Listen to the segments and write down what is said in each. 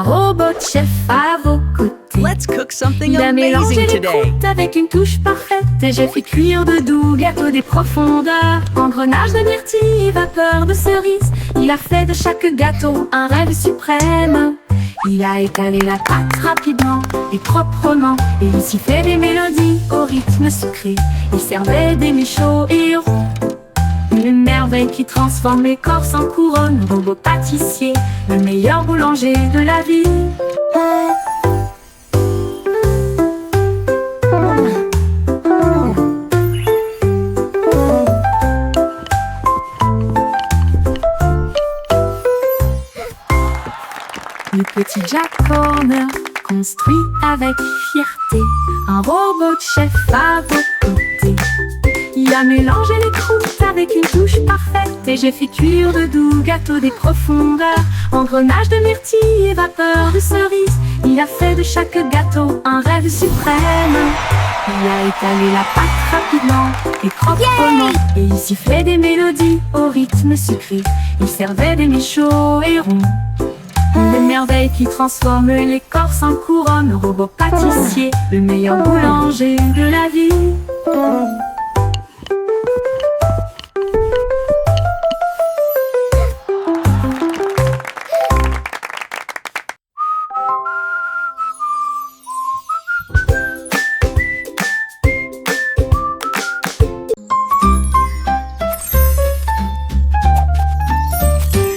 robot chef à vos côtés. Let's cook something Il a mélangé amazing les today. croûtes avec une touche parfaite. Et j'ai fait cuire de doux gâteaux des profondeurs, engrenage de myrtille et vapeur de cerise. Il a fait de chaque gâteau un rêve suprême. Il a étalé la pâte rapidement et proprement, et il sifflait des mélodies au rythme sucré. Il servait des mets chauds et ronds, une merveille qui transforme l'écorce en couronne. Robot pâtissier, le meilleur boulanger de la ville. Le petit Jack Horner construit avec fierté un robot chef à vos côtés. Il a mélangé les croûtes avec une touche parfaite, et j'ai fait cuire de doux gâteaux des profondeurs, engrenage de myrtille et vapeur de cerise. Il a fait de chaque gâteau un rêve suprême. Il a étalé la pâte rapidement et proprement, et il sifflait des mélodies au rythme sucré. Il servait des mets chauds et ronds, une merveille qui transforme l'écorce en couronne. Robot pâtissier, le meilleur boulanger de la ville.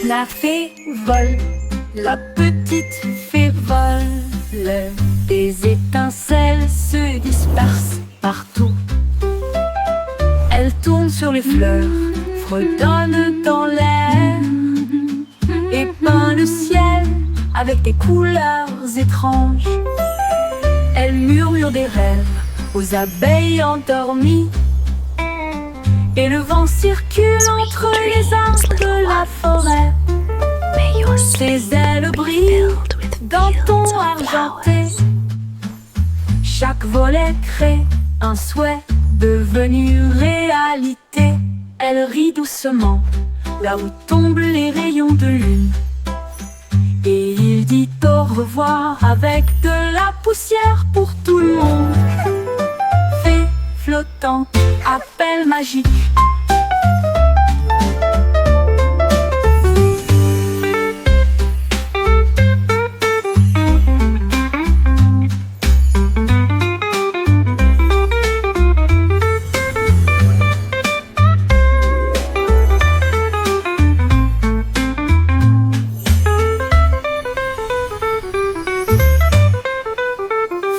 La fée vole, la petite fée vole, des étincelles se dispersent partout. Elle tourne sur les fleurs, fredonne dans l'air, et peint le ciel avec des couleurs étranges. Elle murmure des rêves aux abeilles endormies, et le vent circule entre les arbres de la forêt. Ses ailes brillent d'un ton argenté. Chaque volet crée un souhait devenu réalité. Elle rit doucement là où tombent les rayons de lune, et il dit au revoir avec de la poussière pour tout le monde. Fée flottante, appel magique.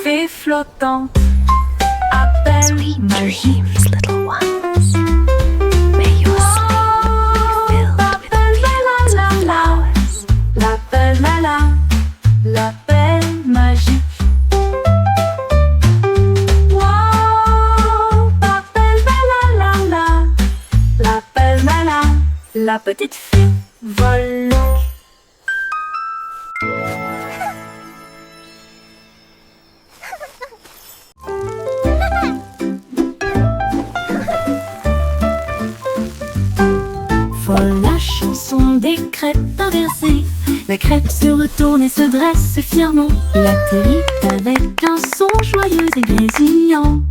Fée flottante, appel magique. Little ones, may your sleep be filled with flowers. L'appel l'appel magique. Wow, l'appel la petite fée vole. Folle la chanson des crêpes inversées. La crêpe se retourne et se dresse fièrement. Il atterrit avec un son joyeux et grésillant.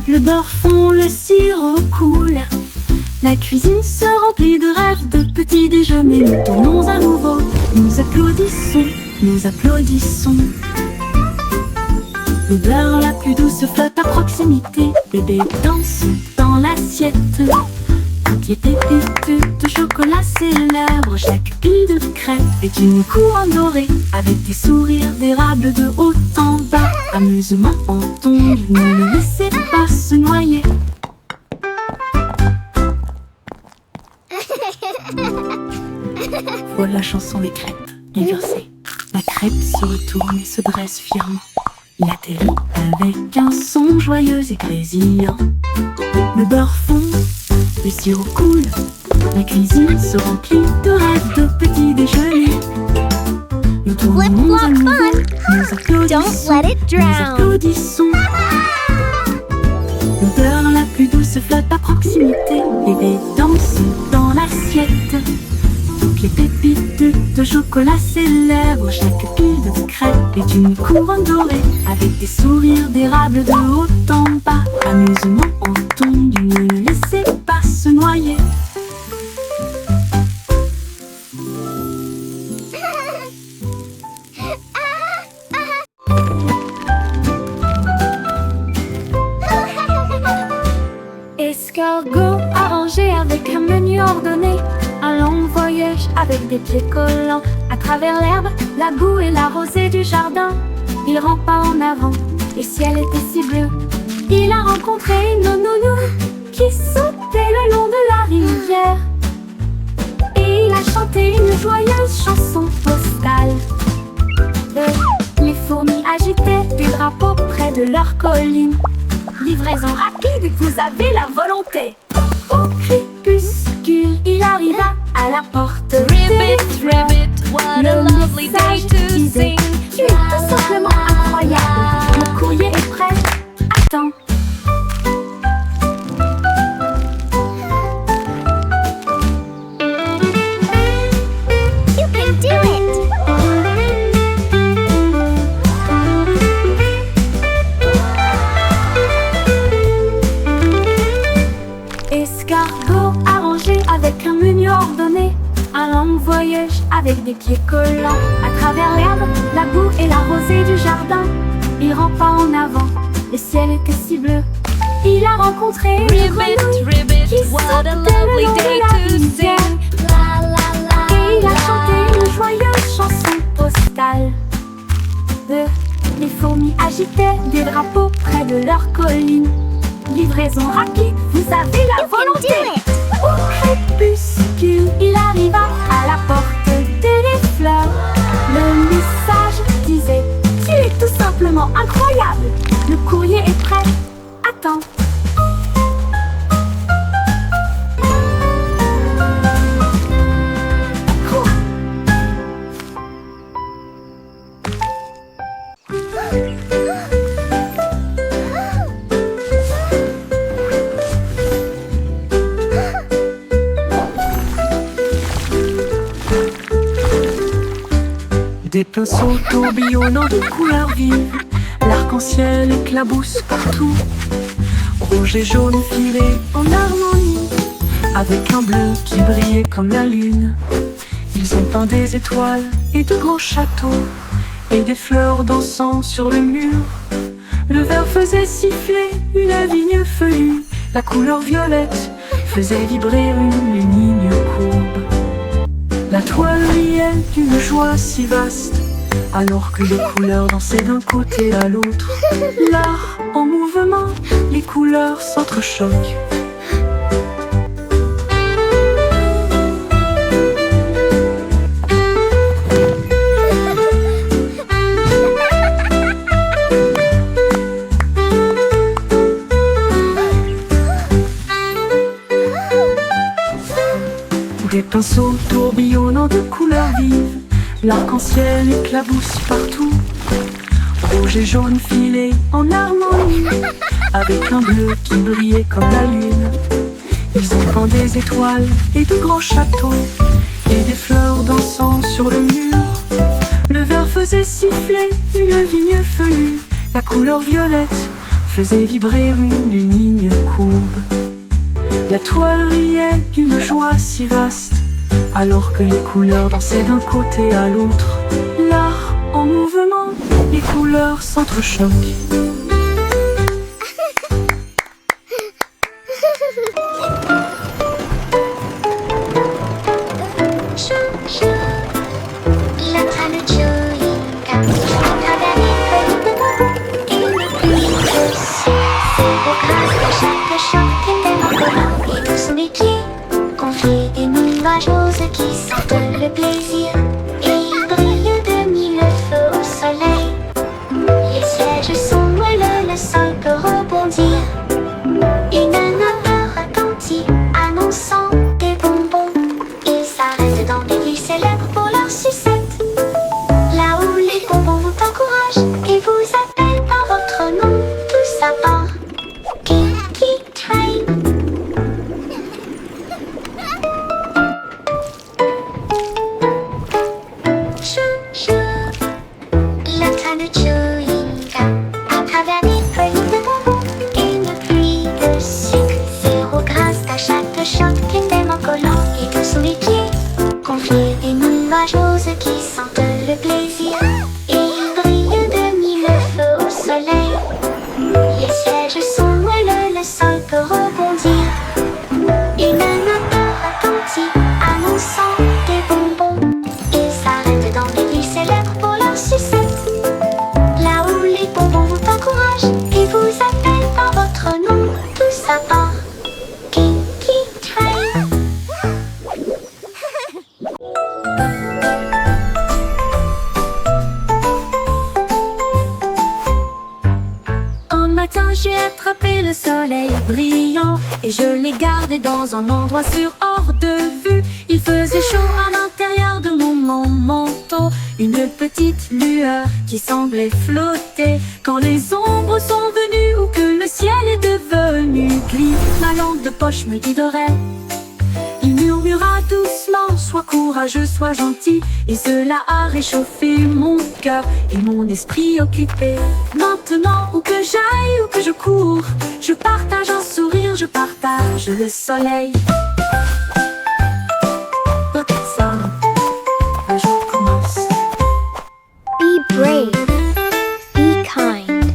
Le beurre fond, le sirop coule. La cuisine se remplit de rêves de petits déjeuners. Nous tournons à nouveau, nous applaudissons, nous applaudissons. L'odeur la plus douce flotte à proximité. Bébé danse dans l'assiette. Qui était pépites de chocolat célèbre. Chaque pile de crêpes est une couronne dorée, avec des sourires d'érable de haut en bas. Amusement en tombe, ne le laissez pas se noyer. Voilà la chanson des crêpes inversées. La crêpe se retourne et se dresse fièrement. Il atterrit avec un son joyeux et grésillant. Le beurre fond, le sirop coule. La cuisine se remplit de rêves de petits déjeuners. Nous tournons à nouveau, nous applaudissons, Don't let it nous drown. applaudissons. L'odeur la plus douce flotte à proximité. Bébé danse dans l'assiette. Toutes les pépites de chocolat célèbres. Chaque pile de crêpes est une couronne dorée, avec des sourires d'érable de haut en bas. Amusement en tombe, ne le laissez pas se noyer. Escargot arrangé avec un menu ordonné, un long voyage avec des pieds collants à travers l'herbe, la boue et la rosée du jardin. Il rampa en avant, le ciel était si bleu. Il a rencontré une nounou qui sautait le long de la rivière, et il a chanté une joyeuse chanson postale. Les fourmis agitaient des drapeaux près de leur colline. Livraison rapide, vous avez la volonté. Au crépuscule, il arriva à la porte. Ribbit, ribbit, what a lovely day to sing. Tu es tout simplement incroyable. Le courrier est prêt. Attends. You can do it! Escargot arrangé avec un menu ordonné, un long voyage avec des pieds collants à travers l'herbe, la boue et la rosée du jardin. Il rampa en avant, le ciel était si bleu. Il a rencontré une Ribbit, grenouille ribbit, qui what sautait a le lovely long de day la to rivière, sing. La la la. et il a chanté une joyeuse chanson postale. Les fourmis agitaient des drapeaux près de leur colline. Livraison rapide, vous avez la volonté. Au crépuscule, il arriva à la porte des fleurs. Le message disait: tu es tout simplement incroyable. Le courrier est prêt. Attends. Cours. Des pinceaux tourbillonnants de couleurs vives, l'arc-en-ciel éclabousse partout. Rouge et jaune filés en harmonie, avec un bleu qui brillait comme la lune. Ils ont peint des étoiles et de grands châteaux, et des fleurs dansant sur le mur. Le vert faisait siffler une vigne feuillue, la couleur violette faisait vibrer une ligne courbe. La toile riait d'une joie si vaste, alors que les couleurs dansaient d'un côté à l'autre. L'art en mouvement, les couleurs s'entrechoquent. Des pinceaux tourbillonnants de couleurs vives, l'arc-en-ciel éclabousse partout. Rouge et jaune filés en harmonie, avec un bleu qui brillait comme la lune. Ils ont peint des étoiles et de grands châteaux, et des fleurs dansant sur le mur. Le vert faisait siffler une vigne feuillue, la couleur violette faisait vibrer une ligne courbe. La toile riait d'une joie si vaste, alors que les couleurs dansaient d'un côté à l'autre. L'art en mouvement, les couleurs s'entrechoquent. Qui sentent le plaisir et brillent de mille feux au soleil. Les sièges sont moelleux, le sol peut rebondir. Une odeur retentit, annonçant des bonbons. Ils s'arrêtent dans des villes célèbres pour leur sucette. j'ai attrapé le soleil brillant et je l'ai gardé dans un endroit sûr hors de vue. Il faisait chaud à l'intérieur de mon manteau, une petite lueur qui semblait flotter. Quand les ombres sont venues ou que le ciel est devenu gris, ma lampe de poche me guiderait. Il murmura doucement, sois courageux, sois gentil. Et cela a réchauffé mon cœur et mon esprit occupé. Maintenant, où que j'aille, où que je cours, je partage un sourire, je partage le soleil. Personne, le jour commence. Be brave. Be kind.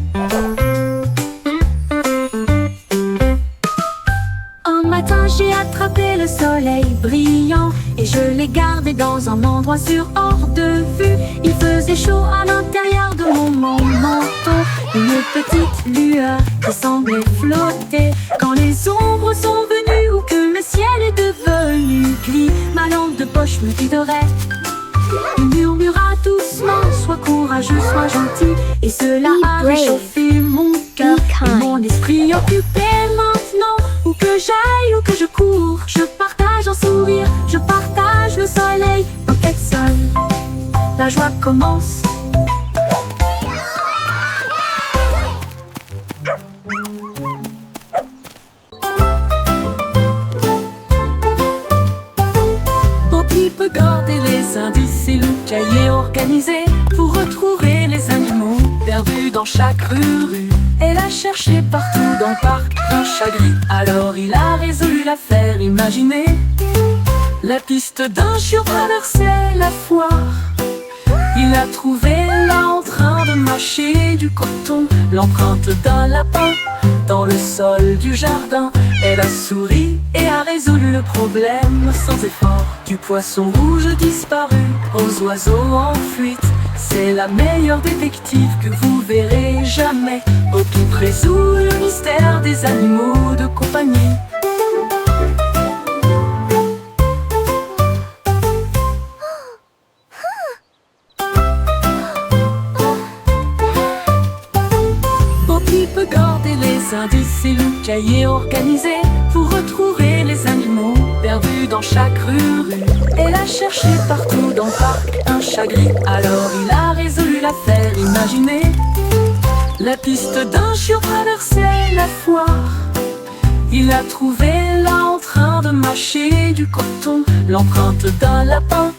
Un matin, j'ai attrapé le soleil brillant et je l'ai gardé dans un endroit sûr hors de vue. Il faisait chaud à l'intérieur de mon manteau, une petite lueur qui semblait flotter. Quand les ombres sont venues ou que le ciel est devenu gris, ma lampe de poche me guiderait. Il murmura doucement, sois courageux, sois gentil. Et cela Be a brave. réchauffé mon cœur Be et kind. mon esprit occupé. Maintenant, où que j'aille, où que je cours, je partage un sourire, je partage le soleil. En tête seule, la joie commence. Poppy peut garder les indices et le cahier organisé pour retrouver les animaux perdus dans chaque rue. Elle a cherché partout dans le parc un chat gris. Alors il a résolu l'affaire, imaginez la piste d'un chiot traversait la foire. Il a trouvé là en train de mâcher du coton l'empreinte d'un lapin dans le sol du jardin. Elle a souri et a résolu le problème sans effort. Du poisson rouge disparu aux oiseaux en fuite, c'est la meilleure détective que vous verrez jamais. Poppy résout le mystère des animaux de compagnie. Poppy peut garder les indices et le cahier organisé pour retrouver les animaux perdus dans chaque rue. Elle a cherché partout dans le parc un chat gris. Alors il a résolu l'affaire, imaginez la piste d'un chiot traversait la foire. Il a trouvé là en train de mâcher du coton l'empreinte d'un lapin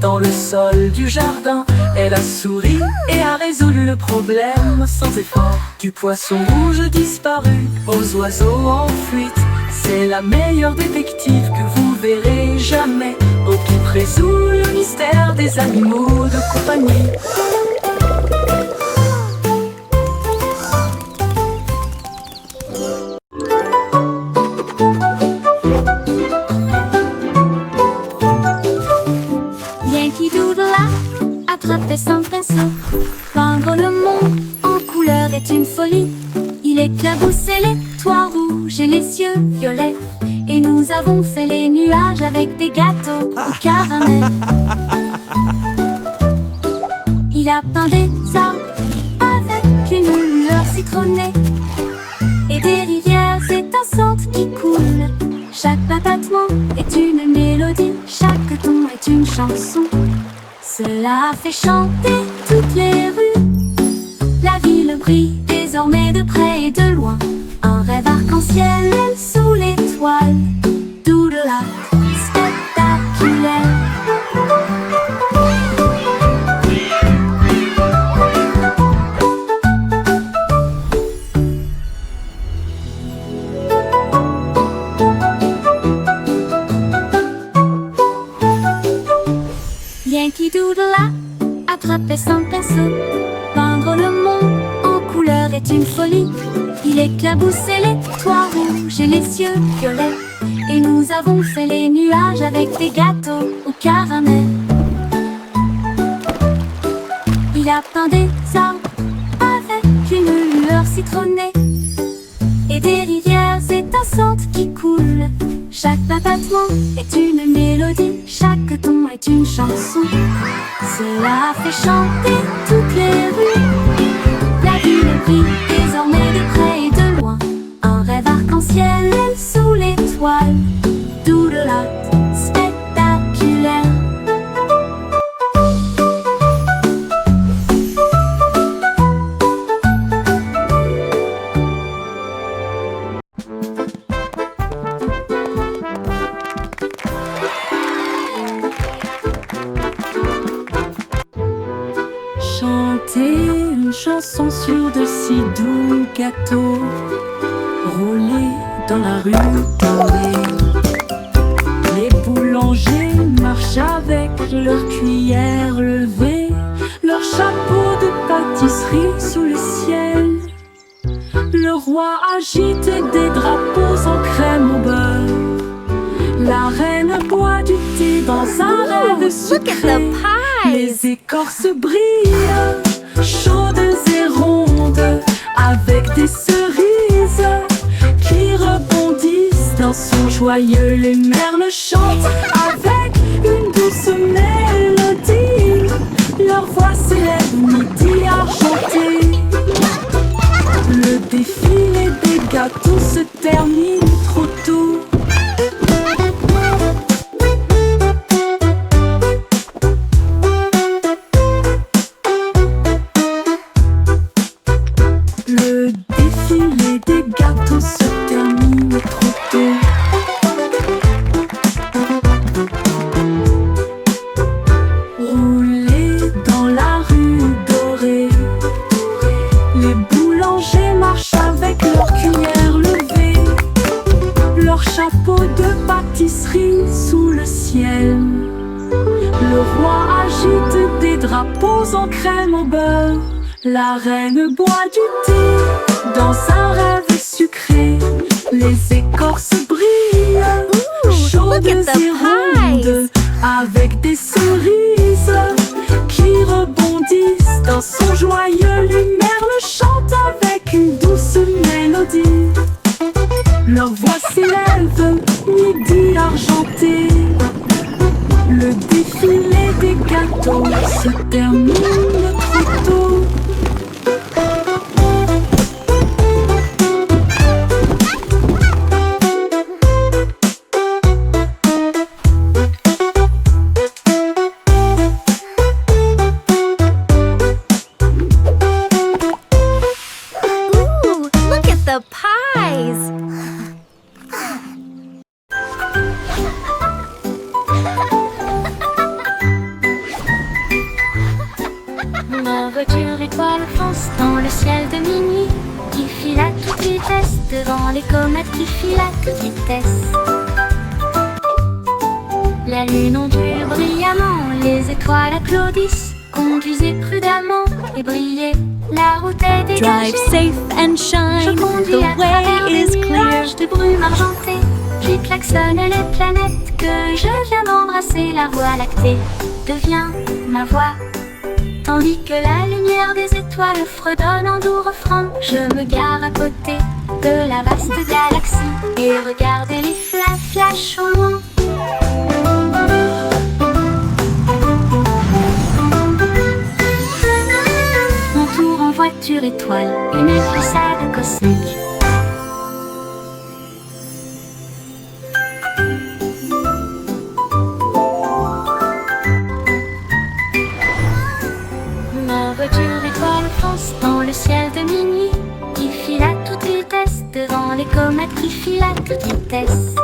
dans le sol du jardin. Elle a souri et a résolu le problème sans effort. Du poisson rouge disparu aux oiseaux en fuite, c'est la meilleure détective que vous verrez jamais. Poppy résout le mystère des animaux de compagnie. Yankee Doodle a attrapé son pinceau. Peindre le monde en couleur est une folie. Il éclaboussait les toits rouges et les cieux violets. Et nous avons fait les nuages avec des gâteaux au caramel. Il a peint des arbres avec une lueur citronnée et des rivières étincelantes qui coulent. Chaque battement est une mélodie, chaque ton est une chanson. Cela a fait chanter toutes les rues. La ville brille désormais de près et de loin. Un rêve arc-en-ciel sous l'étoile. Doodle art spectaculaire. Yankee Doodle a attrapé son pinceau. Peindre le monde en couleur est une folie. Il éclaboussait les toits rouges et les cieux violets. Et nous avons fait les nuages avec des gâteaux au caramel. Il a peint des arbres avec une lueur citronnée et des rivières étincelantes qui coulent. Chaque battement est une mélodie, chaque ton est une chanson. Cela a fait chanter toutes les rues. La ville brille désormais de près et de loin. ciel et sous l'étoile, doodle spectaculaire. Chanter une chanson sur de si doux gâteaux, rouler dans la rue dorée. Les boulangers marchent avec leurs cuillères levées, leur chapeau de pâtisserie sous le ciel. Le roi agite des drapeaux en crème au beurre. La reine boit du thé dans un rêve sucré. Les écorces brillent, chaudes et rondes, avec des cerises qui rebondissent dans son joyeux. Les merles chantent avec une douce mélodie, leur voix s'élève midi argenté. Le défilé des gâteaux se termine trop tôt. Le défilé des gâteaux se termine trop tôt. Rouler dans la rue dorée, les boulangers marchent avec leurs cuillères levées, leur chapeau de pâtisserie sous le ciel. Le roi agite des drapeaux en crème au beurre. La reine boit du thé dans un rêve sucré. Les écorces brillent, chaudes et rondes, avec des cerises qui rebondissent dans son joyeux. Les merles chantent avec une douce mélodie, leur voix s'élève midi argenté. Le défilé des gâteaux se termine trop tôt. The pies! Ma voiture étoile fonce dans le ciel de minuit, qui file à toute vitesse devant les comètes qui filent à toute vitesse. La lune ondule brillamment, les étoiles applaudissent. Conduisez prudemment et brillez, la route est dégagée. Drive safe and Je shine, conduis the à travers way des is clear. nuages de brume argentée. J'y klaxonne les planètes que je viens d'embrasser. La voie lactée devient ma voix, tandis que la lumière des étoiles fredonne en doux refrain. Je me gare à côté de la vaste galaxie et regardez les flashs au loin. Mon tour en voiture étoile, une glissade cosmique. Ma voiture étoile fonce dans le ciel de minuit, qui file à toute vitesse devant les comètes qui filent à toute vitesse.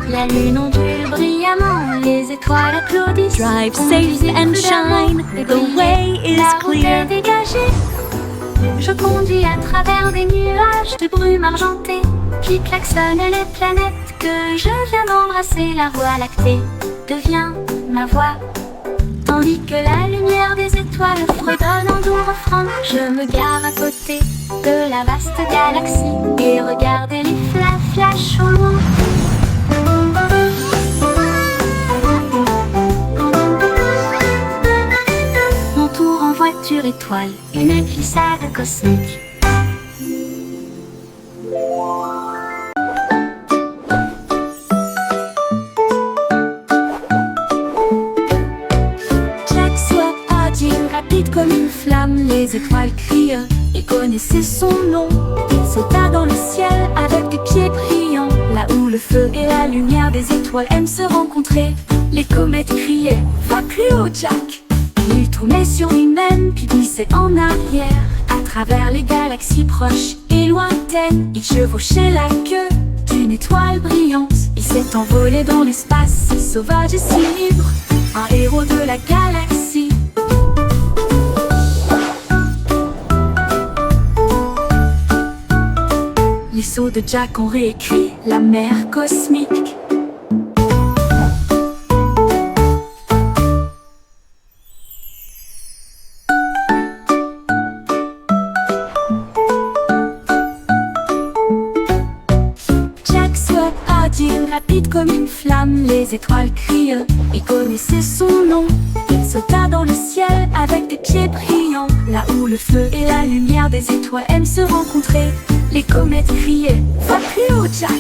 La lune ondule brillamment, les étoiles applaudissent. Drive safe Conduisez and prudemment shine, et the brillez, way is la route clear. est dégagée. Je conduis à travers des nuages de brume argentée, qui klaxonne les planètes que je viens d'embrasser. La voie lactée devient ma voix, tandis que la lumière des étoiles fredonne en doux refrain. Je me gare à côté de la vaste galaxie et regardez les flashs au loin. Mon tour en voiture étoile, une glissade cosmique. Jack soit pas Odile, rapide comme une flamme, les étoiles crient, il connaissait son nom. Il sauta dans le ciel avec des pieds brillants, là où le feu et la lumière des étoiles aiment se rencontrer. Les comètes criaient, va plus haut Jack. Il tournait sur lui-même, puis glissait en arrière. À travers les galaxies proches et lointaines, il chevauchait la queue d'une étoile brillante. Il s'est envolé dans l'espace, si sauvage et si libre, un héros de la galaxie. Les sauts de Jack ont réécrit la mer cosmique. Jack soit Odile, rapide comme une flamme, les étoiles crient, il connaissait son nom. Il sauta dans le ciel avec des pieds brillants, là où le feu et la lumière des étoiles aiment se rencontrer. Les comètes criaient, va plus haut Jack.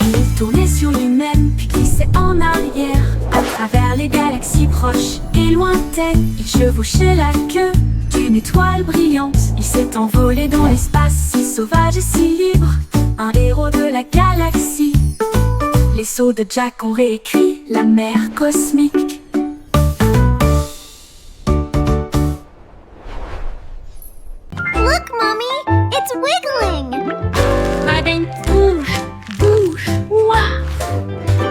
Il tournait sur lui-même, puis glissait en arrière. À travers les galaxies proches et lointaines, il chevauchait la queue d'une étoile brillante. Il s'est envolé dans l'espace, si sauvage et si libre, un héros de la galaxie. Les sauts de Jack ont réécrit la mer cosmique. Look, Mommy! It's wiggling! Madame bouge, bouge, ouah.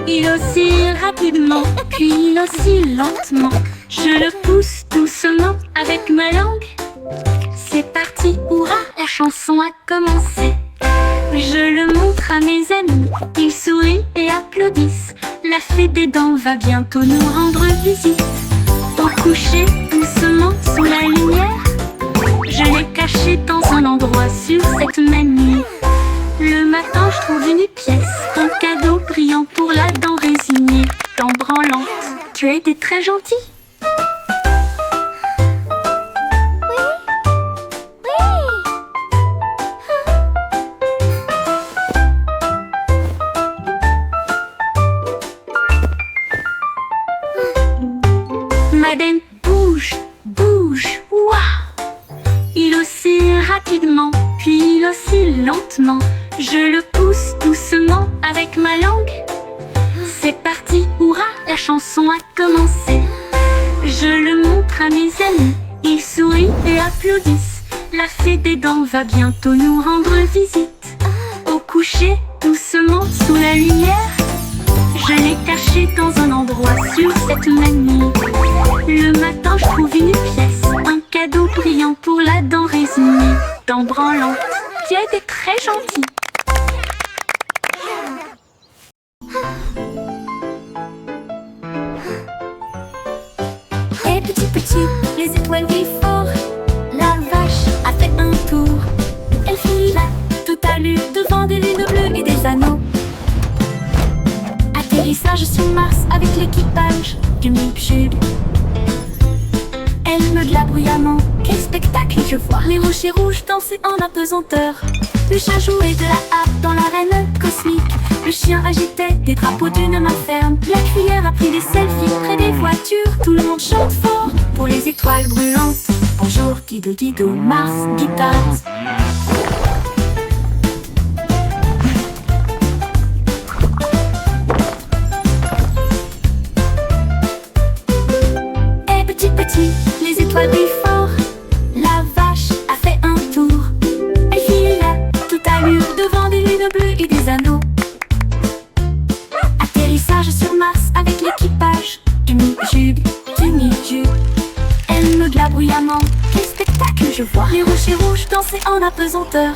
Il oscille rapidement, puis il oscille lentement. Je le pousse doucement avec ma langue. C'est parti, hurrah, la chanson a commencé. Je le montre à mes amis, ils sourient et applaudissent. La fée des dents va bientôt nous rendre visite. Au coucher, doucement sous la lumière, je l'ai caché dans un endroit sur cette même nuit. Le matin, je trouve une pièce, un cadeau brillant pour la dent résignée. Dent branlante, tu as été très gentil. Madame bouge, bouge, ouah. Il oscille rapidement, puis il oscille lentement. Je le pousse doucement avec ma langue. C'est parti, hurrah, la chanson a commencé. Je le montre à mes amis, ils sourient et applaudissent. La fée des dents va bientôt nous rendre visite. Au coucher, doucement sous la lumière, je l'ai caché dans un endroit sur cette même nuit. Le matin, je trouve une pièce, un cadeau brillant pour la dent résignée. Dent branlante, tu as été très gentil. Et petit, les étoiles brillent fort. La vache a fait un tour. Elle file tout à l'heure devant des lunes bleues et des anneaux. Atterrissage sur Mars avec l'équipage du Mipchub. Elle meugla bruyamment, quel spectacle je vois. Les rochers rouges dansaient en apesanteur. Le chat jouait de la harpe dans l'arène cosmique. Le chien agitait des drapeaux d'une main ferme. La cuillère a pris des selfies près des voitures. Tout le monde chante fort pour les étoiles brûlantes. Bonjour Dido Dido, Mars, guitare. Petit, les étoiles brillent fort. La vache a fait un tour. Elle fila tout à l'heure devant des lunes bleues et des anneaux. Atterrissage sur Mars avec l'équipage du Mipchub, du Mipchub. Elle meugla bruyamment, quel spectacle je vois. Les rochers rouges dansaient en apesanteur.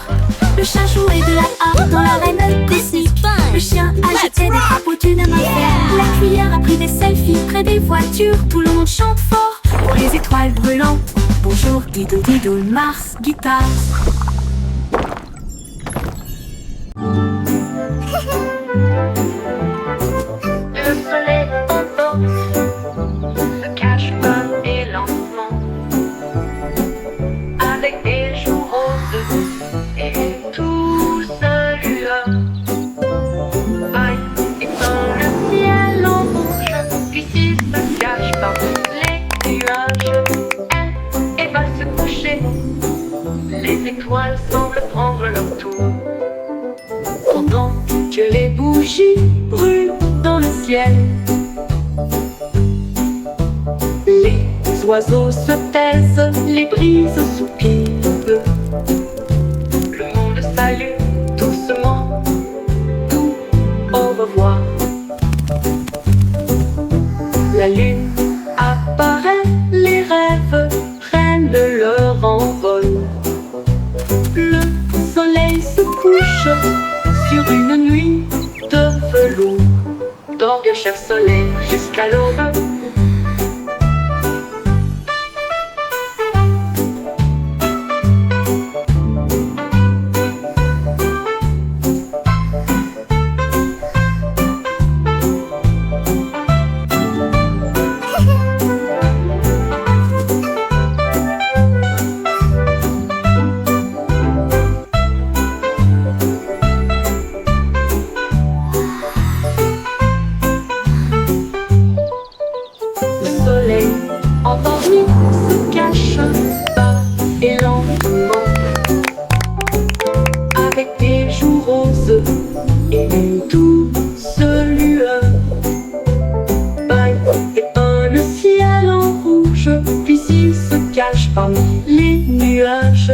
Le chat jouait de la harpe dans l'arène cosmique. Le chien agitait des drapeaux d'une main ferme. La cuillère a pris des selfies près des voitures. Tout le monde chante fort pour les étoiles brûlantes. Bonjour Dido Dido, Mars, guitare. Le soleil emporte, se cache pas et lentement, avec des jours roses et tout sa lueur. Vaille étend le ciel en rouge, puis s'il se cache par les nuages, elle étoiles semblent prendre leur tour. Pendant que les bougies brûlent dans le ciel, les oiseaux se taisent, les brises soupirent. Le monde salue doucement, tout au revoir. La lune apparaît, les rêves prennent leur envol. Le soleil se couche sur une nuit de velours. Dors bien cher soleil jusqu'à l'aube. Endormi se cache bas et lentement, avec des joues roses et une douce lueur. Baille et un ciel en rouge, puis il se cache parmi les nuages.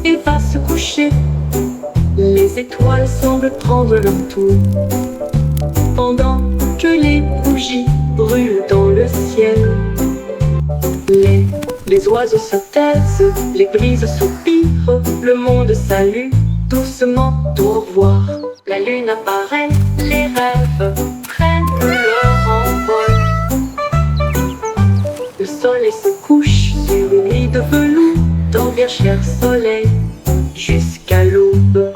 Et va se coucher, les étoiles semblent prendre leur tour. Pendant que les bougies brûlent dans le ciel, les oiseaux se taisent, les brises soupirent. Le monde salue doucement, au revoir. La lune apparaît, les rêves prennent leur envol. Le soleil se couche sur une nuit de velours. Dors bien cher soleil jusqu'à l'aube.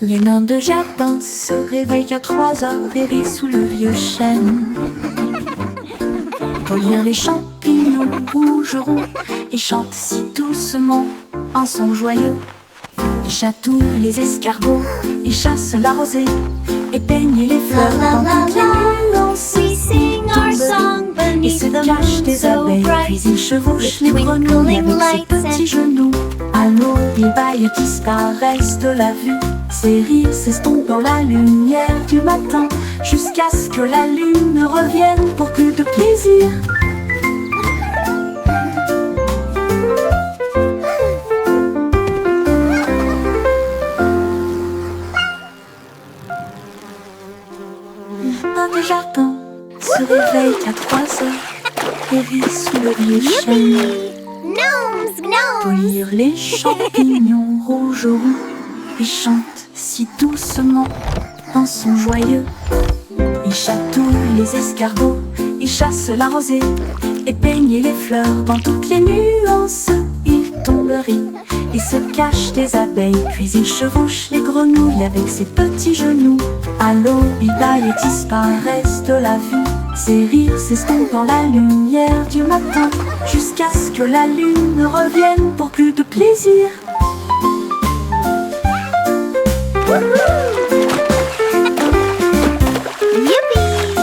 Les nains de jardin se réveillent à 3 heures et rient sous le vieux chêne. Collier les champignons rougeront et chantent si doucement un son joyeux. Ils chatouillent les escargots, ils chassent la rosée et peignent les fleurs dans toutes les nuances. We sing our song Ils beneath se the cachent moon des so abeilles, bright. puis ils chevauchent les With grenouilles twinkling avec ses lights petits and- genoux. À l'eau, ils baillent, disparaissent de la vue. Ces rires s'estompent dans la lumière du matin, jusqu'à ce que la lune revienne pour plus de plaisir. Dans le jardin se réveille à 3 heures et vit sous le vieux chêne. Gnomes, gnomes. Cueillir les champignons rougeront et chantent si doucement un son joyeux. Ils chatouillent les escargots, ils chassent la rosée et peignent les fleurs dans toutes les nuances. Ils tomberient et se cachent des abeilles, puis ils chevauchent les grenouilles avec ses petits genoux. À l'eau, ils baillent et disparaissent de la vue. Ces rires s'estompent dans la lumière du matin, jusqu'à ce que la lune revienne pour plus de plaisir. Yippee!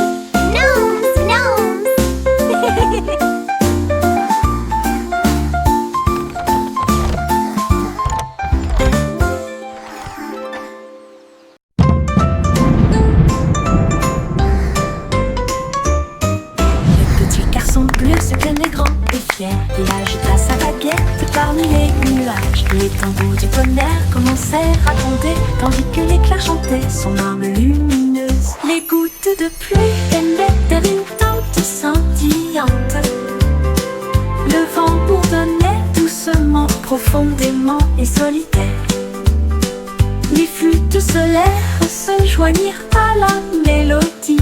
Gnomes, gnomes. Le petit garçon bleu se tenait grand et fier. Il agita sa baguette parmi les nuages. Les tambours du tonnerre commencèrent à gronder, tandis que l'éclair chantait son arme lumineuse. Les gouttes de pluie émettaient des teintes scintillantes. Le vent bourdonnait doucement, profondément et solitaire. Les flûtes solaires se joignirent à la mélodie,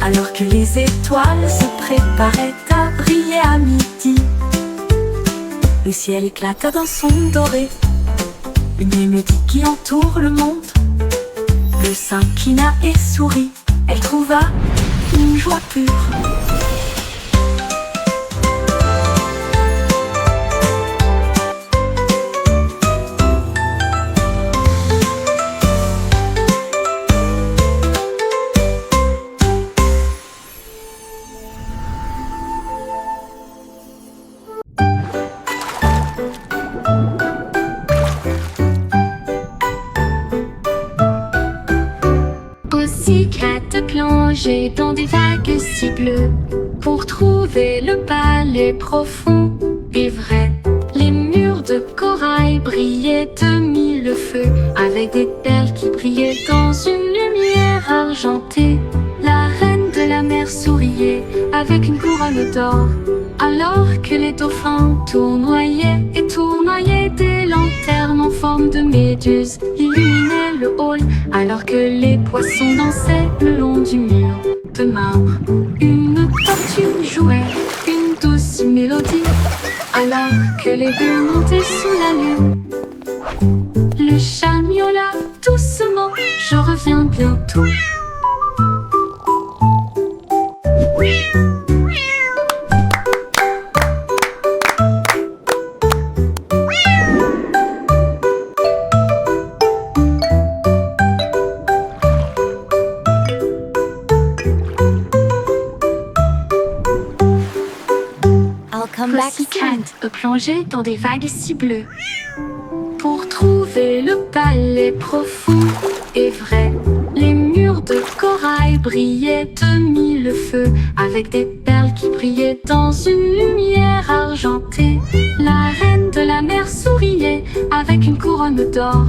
alors que les étoiles se préparaient à briller à midi. Le ciel éclata d'un son doré, une mélodie qui entoure le monde. Le s'inclina et sourit, elle trouva une joie pure. plonger dans des vagues si bleues pour trouver le palais profond et vrai. Les murs de corail brillaient de mille feux avec des perles qui brillaient dans une lumière argentée. La reine de la mer souriait avec une couronne d'or, alors que les dauphins tournoyaient et tournoyaient. Des lanternes en forme de méduse illuminaient le hall, alors que les poissons dansaient le long du mur de marbre. Une tortue jouait une douce mélodie, alors que les bulles montaient sous la lune. Le chat miaula doucement, je reviens bientôt. Pussycat plongé dans des vagues si bleues pour trouver le palais profond et vrai. Les murs de corail brillaient de mille feux avec des perles qui brillaient dans une lumière argentée. La reine de la mer souriait avec une couronne d'or,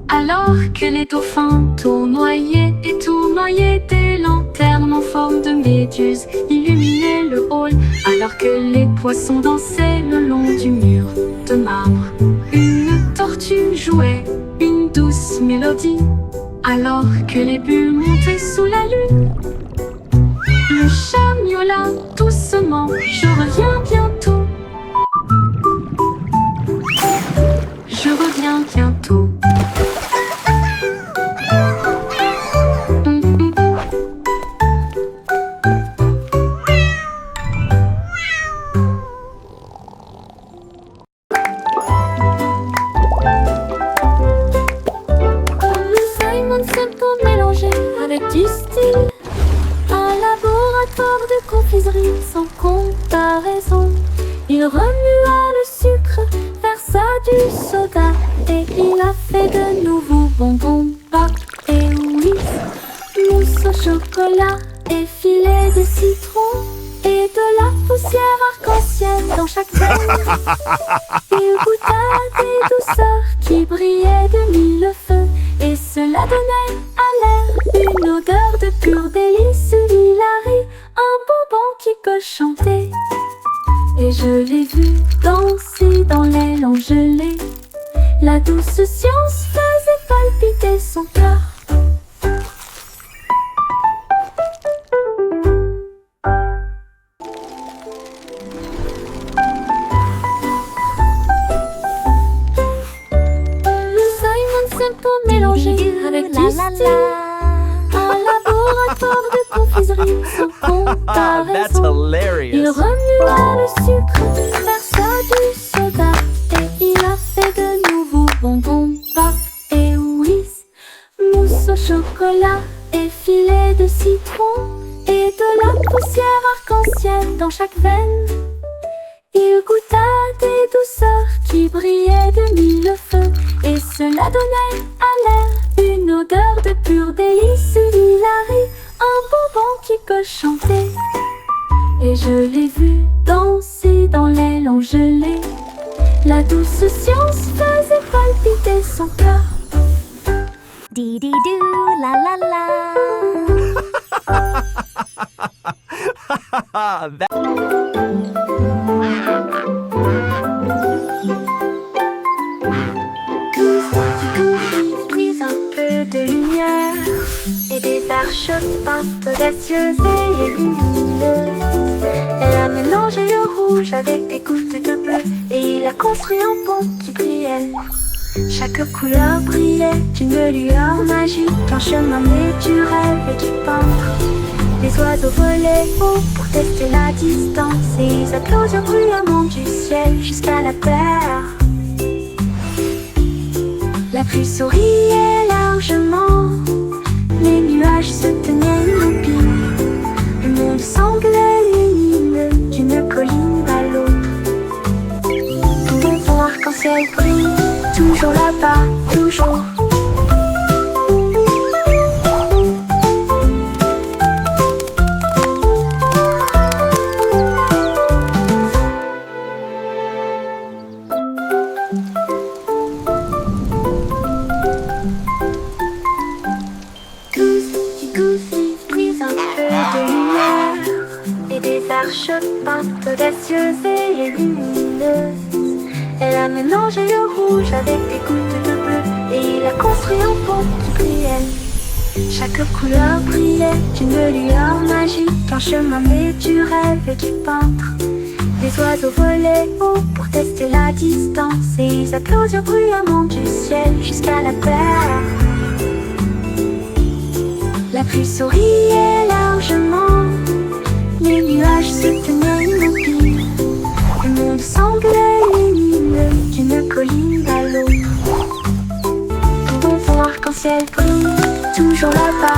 alors que les dauphins tournoyaient et tournoyaient. Des lanternes en forme de méduse illuminaient le hall, alors que les poissons dansaient le long du mur de marbre. Une tortue jouait une douce mélodie, alors que les bulles montaient sous la lune. Le chat miaula doucement, je reviens bientôt. Je reviens bientôt. Sans comparaison, il remua le sucre, versa du soda et il a fait de nouveaux bonbons, pop et whiz, mousse au chocolat et filet de citron et de la poussière arc-en-ciel dans chaque veine. Il goûta des douceurs qui brillaient de mille feux et cela donnait à l'air une odeur de pur délice. Hilary, un bonbon qui peut chanter. Et je l'ai vu danser dans l'aile en gelée. La douce science faisait palpiter son cœur. Le Simon Simple mélangé avec du style. Un laboratoire de confiserie sans That's comparaison. hilarious. Il remua le sucre, versa du soda et il a fait de nouveaux bonbons, pop et whiz, mousse au chocolat et filet de citron et de la poussière arc-en-ciel dans chaque veine. Il goûta des douceurs qui brillaient de mille feux et cela donnait à l'air une odeur de pur délice. Hilary, un bonbon qui peut chanter. Et je l'ai vu danser dans l'aile en gelée. La douce science faisait palpiter son cœur. Dee-dee-doo, la la la. Puis un peu de lumière et des arches peintes audacieuses et lumineuses. Elle a mélangé le rouge avec des gouttes de bleu et il a construit un pont qui brillait. Chaque couleur brillait d'une lueur magique, un chemin naturel et du peintre. Les oiseaux volaient haut pour tester la distance et ils applaudirent bruyamment du ciel jusqu'à la terre. La pluie souriait largement, les nuages se tenaient immobiles. Le monde semblait lumineux d'une colline à l'autre. Mon pont arc-en-ciel brille, toujours là-bas, toujours. silencieuse et lumineuse. Elle a mélangé le rouge avec des gouttes de bleu et il a construit un pont qui brillait. Chaque couleur brillait d'une lueur magique, un chemin naturel et du peintre. Les oiseaux volaient haut pour tester la distance et ils applaudirent bruyamment du ciel jusqu'à la terre. La pluie souriait largement, les nuages se tenaient immobiles. Le monde semblait lumineux d'une colline à l'autre. Tout bon arc-en-ciel brille, toujours là-bas.